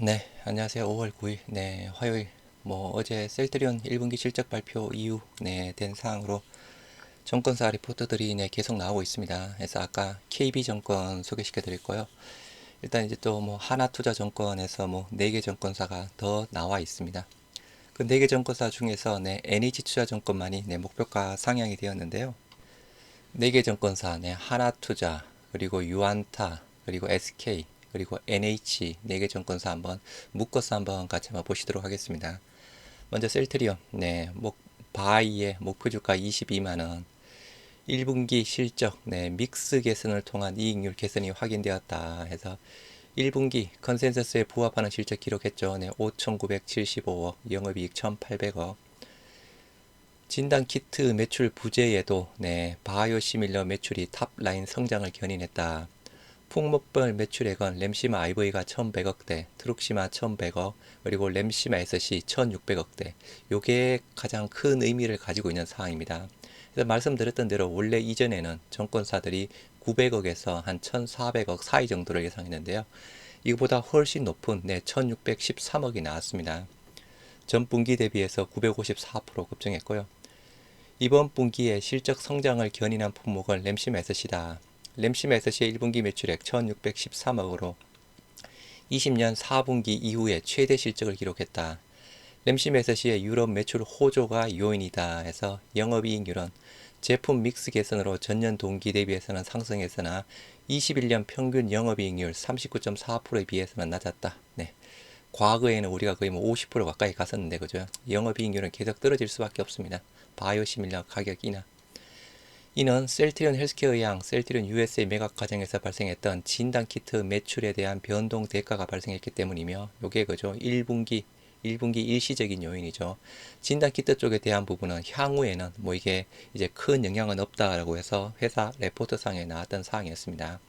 네, 안녕하세요. 5월 9일, 네, 화요일, 어제 셀트리온 1분기 실적 발표 이후, 된 사항으로 정권사 리포트들이, 계속 나오고 있습니다. 그래서 아까 KB증권 소개시켜 드릴 거요. 일단 이제 또 하나투자증권에서 4개 정권사가 더 나와 있습니다. 그 4개 정권사 중에서, NH투자증권만이, 목표가 상향이 되었는데요. 4개 정권사, 하나투자, 그리고 유안타, 그리고 SK, 그리고 NH 4개 정권사 한번 묶어서 한번 같이 한번 보시도록 하겠습니다. 먼저 셀트리온, 바이의 목표주가 22만원, 1분기 실적, 믹스 개선을 통한 이익률 개선이 확인되었다 해서 1분기 컨센서스에 부합하는 실적 기록했죠. 5,975억, 영업이익 1,800억. 진단 키트 매출 부재에도, 바이오 시밀러 매출이 탑라인 성장을 견인했다. 품목별 매출액은 램시마 IV가 1100억대, 트룩시마 1100억, 그리고 램시마 SC 1600억대. 요게 가장 큰 의미를 가지고 있는 사항입니다. 그래서 말씀드렸던 대로 원래 이전에는 정권사들이 900억에서 한 1400억 사이 정도를 예상했는데요. 이거보다 훨씬 높은 1613억이 나왔습니다. 전 분기 대비해서 954% 급증했고요. 이번 분기에 실적 성장을 견인한 품목은 램시마 SC다. 램시마 SC의 1분기 매출액 1613억으로 20년 4분기 이후에 최대 실적을 기록했다. 램시마 SC의 유럽 매출 호조가 요인이다 해서 영업이익률은 제품 믹스 개선으로 전년 동기 대비해서는 상승했으나 21년 평균 영업이익률 39.4%에 비해서는 낮았다. 과거에는 우리가 거의 50% 가까이 갔었는데, 그죠? 영업이익률은 계속 떨어질 수밖에 없습니다. 바이오시밀러 가격이나. 이는 셀트리온 헬스케어양 셀트리온 USA 매각 과정에서 발생했던 진단키트 매출에 대한 변동 대가가 발생했기 때문이며, 요게 그죠? 1분기 일시적인 요인이죠. 진단키트 쪽에 대한 부분은 향후에는 이게 이제 큰 영향은 없다라고 해서 회사 레포트상에 나왔던 사항이었습니다.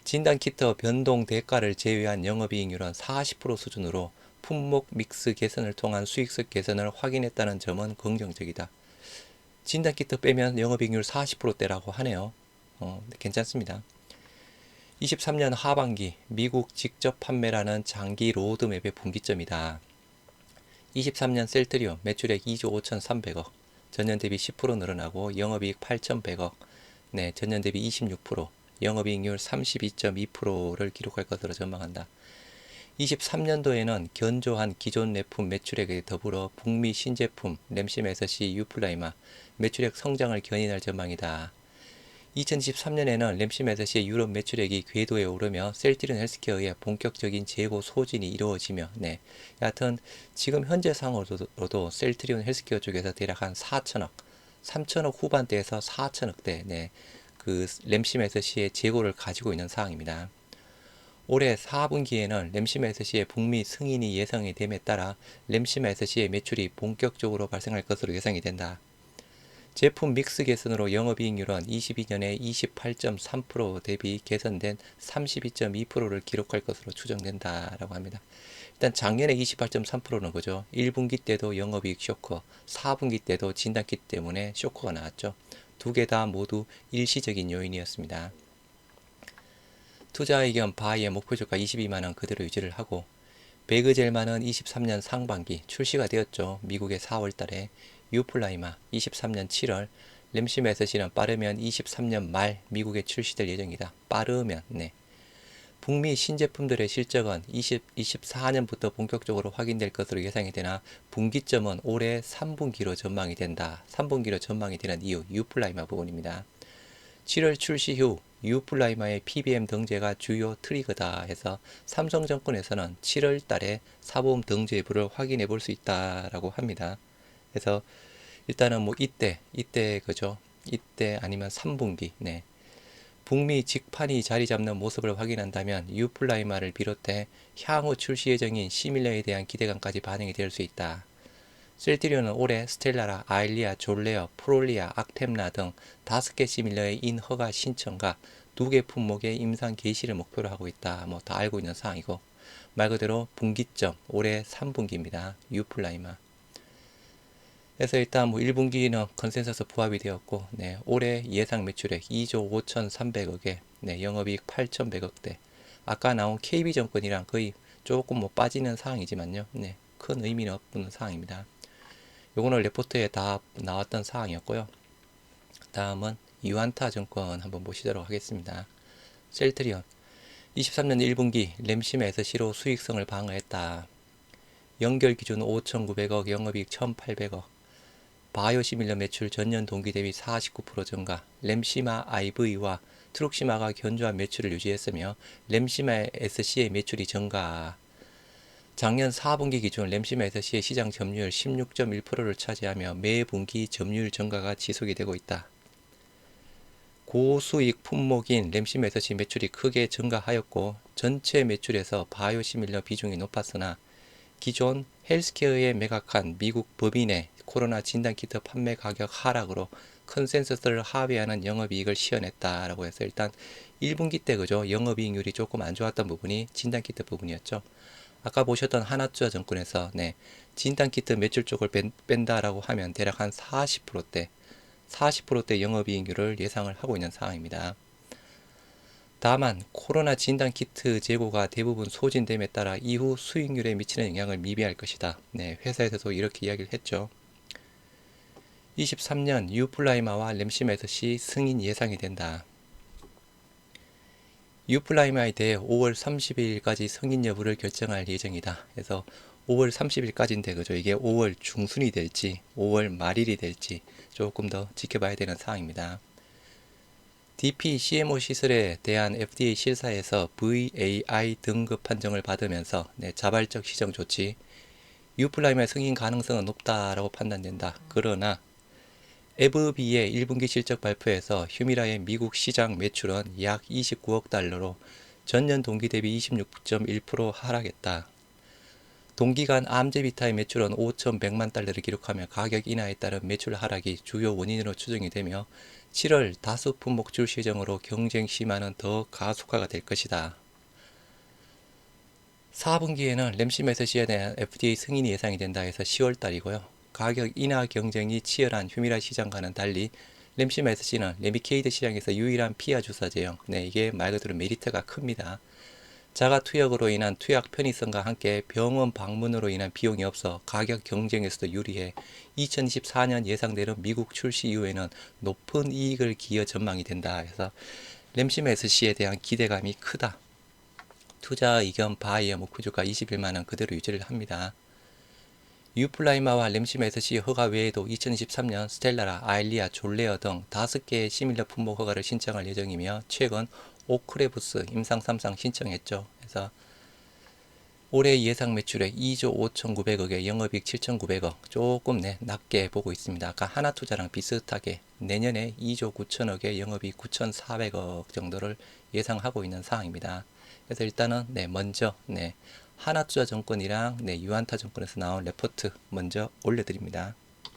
진단키트 변동 대가를 제외한 영업이익률은 40% 수준으로 품목 믹스 개선을 통한 수익성 개선을 확인했다는 점은 긍정적이다. 진단키트 빼면 영업이익률 40%대라고 하네요. 괜찮습니다. 23년 하반기 미국 직접 판매라는 장기 로드맵의 분기점이다. 23년 셀트리온 매출액 2조 5,300억, 전년 대비 10% 늘어나고 영업이익 8,100억, 전년 대비 26%, 영업이익률 32.2%를 기록할 것으로 전망한다. 23년도에는 견조한 기존 내품 매출액에 더불어 북미 신제품 램심 SC 유플라이마 매출액 성장을 견인할 전망이다. 2023년에는 램심 SC의 유럽 매출액이 궤도에 오르며 셀트리온 헬스케어의 본격적인 재고 소진이 이루어지며, 여하튼 지금 현재 상으로도 셀트리온 헬스케어 쪽에서 대략 한 4천억, 3천억 후반대에서 4천억대, 그 램심 SC의 재고를 가지고 있는 상황입니다. 올해 4분기에는 램시마 SC의 북미 승인이 예상이 됨에 따라 램시마 SC의 매출이 본격적으로 발생할 것으로 예상이 된다. 제품 믹스 개선으로 영업이익률은 22년에 28.3% 대비 개선된 32.2%를 기록할 것으로 추정된다라고 합니다. 일단 작년에 28.3%는 그죠? 1분기 때도 영업이익 쇼크, 4분기 때도 진단키 때문에 쇼크가 나왔죠. 두 개 다 모두 일시적인 요인이었습니다. 투자 의견 바이의 목표주가 22만원 그대로 유지를 하고, 베그젤만은 23년 상반기 출시가 되었죠. 미국의 4월달에. 유플라이마 23년 7월, 램심 SC는 빠르면 23년 말 미국에 출시될 예정이다. 빠르면. 북미 신제품들의 실적은 24년부터 본격적으로 확인될 것으로 예상이 되나 분기점은 올해 3분기로 전망이 된다. 3분기로 전망이 되는 이유, 유플라이마 부분입니다. 7월 출시 후 유플라이마의 PBM 등재가 주요 트리거다 해서 삼성정권에서는 7월 달에 사보험 등재 여부를 확인해 볼 수 있다라고 합니다. 그래서 일단은 이때 그죠? 이때 아니면 3분기, 북미 직판이 자리 잡는 모습을 확인한다면 유플라이마를 비롯해 향후 출시 예정인 시밀러에 대한 기대감까지 반영이 될 수 있다. 셀트리온은 올해 스텔라라, 아일리아, 졸레어, 프롤리아, 악템라 등 5개 시밀러의 인허가 신청과 2개 품목의 임상 개시를 목표로 하고 있다. 다 알고 있는 사항이고, 말 그대로 분기점 올해 3분기입니다. 유플라이마. 그래서 일단 1분기는 컨센서스 부합이 되었고, 올해 예상 매출액 2조 5,300억에 영업이익 8,100억대. 아까 나온 KB증권이랑 거의 조금 뭐 빠지는 사항이지만요. 네, 큰 의미는 없는 사항입니다. 요거는 레포트에 다 나왔던 사항이었고요. 다음은 유안타 증권 한번 보시도록 하겠습니다. 셀트리온 23년 1분기 램심의 SC로 수익성을 방어했다. 연결 기준 5,900억, 영업이익 1,800억. 바이오시밀러 매출 전년 동기 대비 49% 증가. 램시마 IV와 트룩시마가 견조한 매출을 유지했으며 램시마 SC의 매출이 증가. 작년 4분기 기준 램시마 SC의 시장 점유율 16.1%를 차지하며 매 분기 점유율 증가가 지속이 되고 있다. 고수익 품목인 램시마 SC 매출이 크게 증가하였고 전체 매출에서 바이오시밀러 비중이 높았으나 기존 헬스케어에 매각한 미국 법인의 코로나 진단키트 판매 가격 하락으로 컨센서스를 하회하는 영업이익을 시현했다라고 해서 일단 1분기 때 그죠, 영업이익률이 조금 안 좋았던 부분이 진단키트 부분이었죠. 아까 보셨던 하나투자증권에서 네, 진단키트 매출 쪽을 뺀다라고 하면 대략 한 40%대 영업이익률을 예상을 하고 있는 상황입니다. 다만 코로나 진단키트 재고가 대부분 소진됨에 따라 이후 수익률에 미치는 영향을 미비할 것이다. 네, 회사에서도 이렇게 이야기를 했죠. 23년 유플라이마와 램시메스시 승인 예상이 된다. 유플라이마에 대해 5월 30일까지 승인 여부를 결정할 예정이다. 그래서 5월 30일까지인데 그죠? 이게 5월 중순이 될지 5월 말일이 될지 조금 더 지켜봐야 되는 사항입니다. DP CMO 시설에 대한 FDA 실사에서 VAI 등급 판정을 받으면서 자발적 시정 조치, 유플라임의 승인 가능성은 높다라고 판단된다. 그러나 에브비의 1분기 실적 발표에서 휴미라의 미국 시장 매출은 약 29억 달러로 전년 동기 대비 26.1% 하락했다. 동기간 암제비타의 매출은 5,100만 달러를 기록하며 가격 인하에 따른 매출 하락이 주요 원인으로 추정이 되며 7월 다수 품목 출시 예정으로 경쟁 심화는 더 가속화가 될 것이다. 4분기에는 램시메스시에 대한 FDA 승인이 예상이 된다 해서 10월 달이고요. 가격 인하 경쟁이 치열한 휴미라 시장과는 달리 램시메스시는 레미케이드 시장에서 유일한 피하 주사 제형, 이게 말 그대로 메리트가 큽니다. 자가 투약으로 인한 투약 편의성과 함께 병원 방문으로 인한 비용이 없어 가격 경쟁에서도 유리해 2024년 예상되는 미국 출시 이후에는 높은 이익을 기여 전망이 된다 해서 램시메스시에 대한 기대감이 크다. 투자 이견 바이어 목표주가 21만원 그대로 유지를 합니다. 유플라이마와 램시메스시 허가 외에도 2023년 스텔라라, 아일리아, 졸레어 등 5개의 시밀러 품목 허가를 신청할 예정이며 최근 오크레부스 임상 3상 신청했죠. 그래서 올해 예상 매출액 2조 5,900억에 영업이익 7,900억, 조금 낮게 보고 있습니다. 아까 하나투자랑 비슷하게 내년에 2조 9천억에 영업이익 9,400억 정도를 예상하고 있는 상황입니다. 그래서 일단은 먼저 하나투자증권이랑 유안타증권에서 나온 레포트 먼저 올려드립니다.